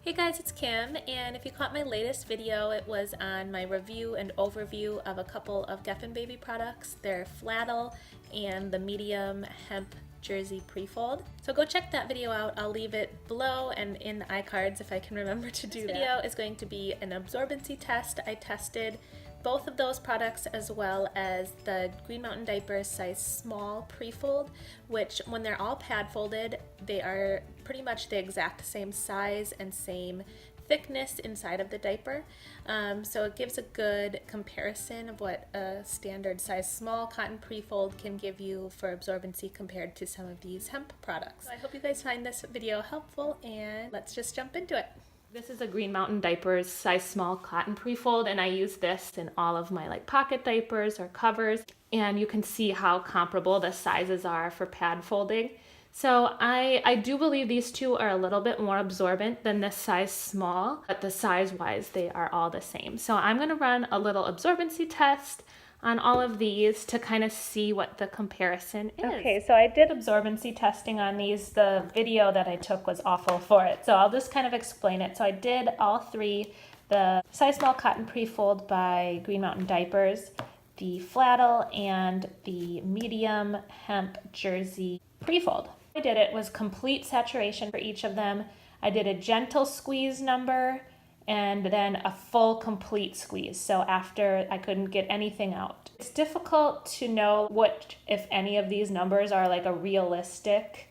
Hey guys, it's Kim, and if you caught my latest video, it was on my review and overview of a couple of Geffen baby products. They're Fladdle and the medium hemp jersey prefold. So go check that video out. I'll leave it below and in the iCards if I can remember to do that. This video is going to be an absorbency test. I tested both of those products as well as the Green Mountain Diapers size small prefold, which when they're all pad folded, they are pretty much the exact same size and same thickness inside of the diaper. So it gives a good comparison of what a standard size small cotton prefold can give you for absorbency compared to some of these hemp products. So I hope you guys find this video helpful, and let's just jump into it. This is a Green Mountain Diapers size small cotton prefold, and I use this in all of my pocket diapers or covers, and you can see how comparable the sizes are for pad folding. So I do believe these two are a little bit more absorbent than this size small, but the size wise they are all the same. So I'm going to run a little absorbency test on all of these to kind of see what the comparison is. Okay, so I did absorbency testing on these. The video that I took was awful for it, so I'll just kind of explain it. So I did all three: the size small cotton prefold by Green Mountain Diapers, the Fladdle, and the medium hemp jersey prefold. I did it was complete saturation for each of them. I did a gentle squeeze number and then a full complete squeeze. So after I couldn't get anything out. It's difficult to know what, if any of these numbers are a realistic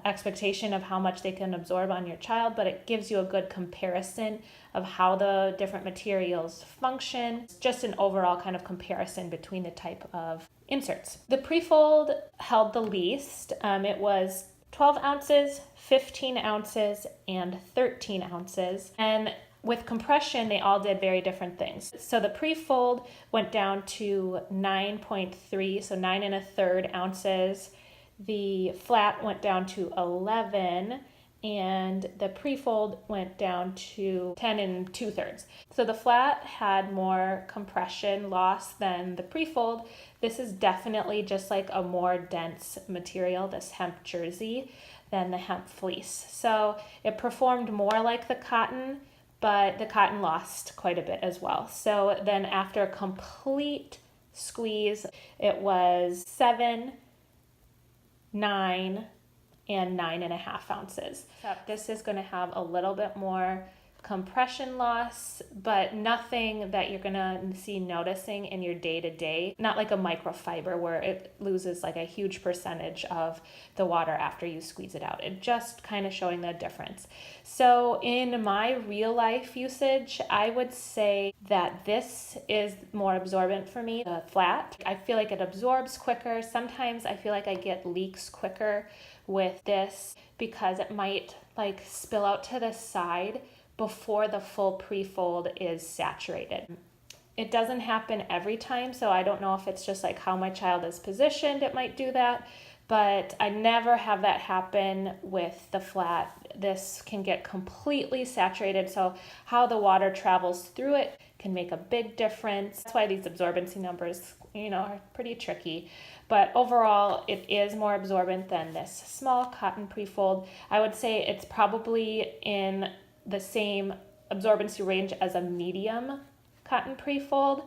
expectation of how much they can absorb on your child, but it gives you a good comparison of how the different materials function. It's just an overall kind of comparison between the type of inserts. The prefold held the least. It was 12 ounces, 15 ounces, and 13 ounces. And with compression, they all did very different things. So the prefold went down to 9.3, so 9 1/3 ounces. The flat went down to 11, and the prefold went down to 10 2/3. So the flat had more compression loss than the prefold. This is definitely just a more dense material, this hemp jersey, than the hemp fleece. So it performed more like the cotton, but the cotton lost quite a bit as well. So then after a complete squeeze, it was 7, 9, and 9.5 ounces. So this is going to have a little bit more compression loss, but nothing that you're going to see noticing in your day-to-day. Not like a microfiber where it loses a huge percentage of the water after you squeeze it out. It just kind of showing the difference. So in my real life usage, I would say that this is more absorbent for me, the flat. I feel like it absorbs quicker. Sometimes I feel like I get leaks quicker with this because it might spill out to the side before the full prefold is saturated. It doesn't happen every time, so I don't know if it's just how my child is positioned, it might do that, but I never have that happen with the flat. This can get completely saturated, so how the water travels through it can make a big difference. That's why these absorbency numbers, are pretty tricky. But overall, it is more absorbent than this small cotton prefold. I would say it's probably in the same absorbency range as a medium cotton prefold,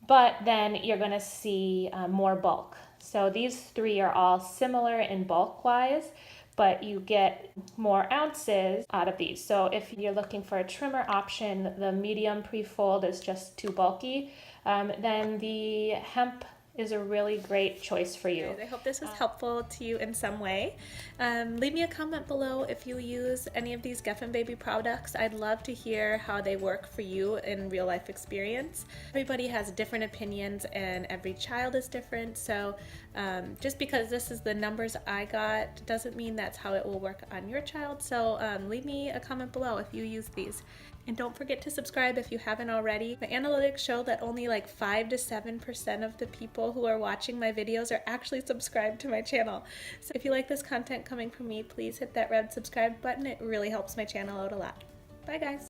but then you're going to see more bulk. So these three are all similar in bulk wise, but you get more ounces out of these. So if you're looking for a trimmer option, the medium prefold is just too bulky, then the hemp is a really great choice for you. I hope this was helpful to you in some way. Leave me a comment below if you use any of these Geffen baby products. I'd love to hear how they work for you in real life experience. Everybody has different opinions and every child is different, so just because this is the numbers I got doesn't mean that's how it will work on your child. So leave me a comment below if you use these. And don't forget to subscribe if you haven't already. The analytics show that only 5 to 7% of the people who are watching my videos are actually subscribed to my channel. So if you like this content coming from me, please hit that red subscribe button. It really helps my channel out a lot. Bye guys.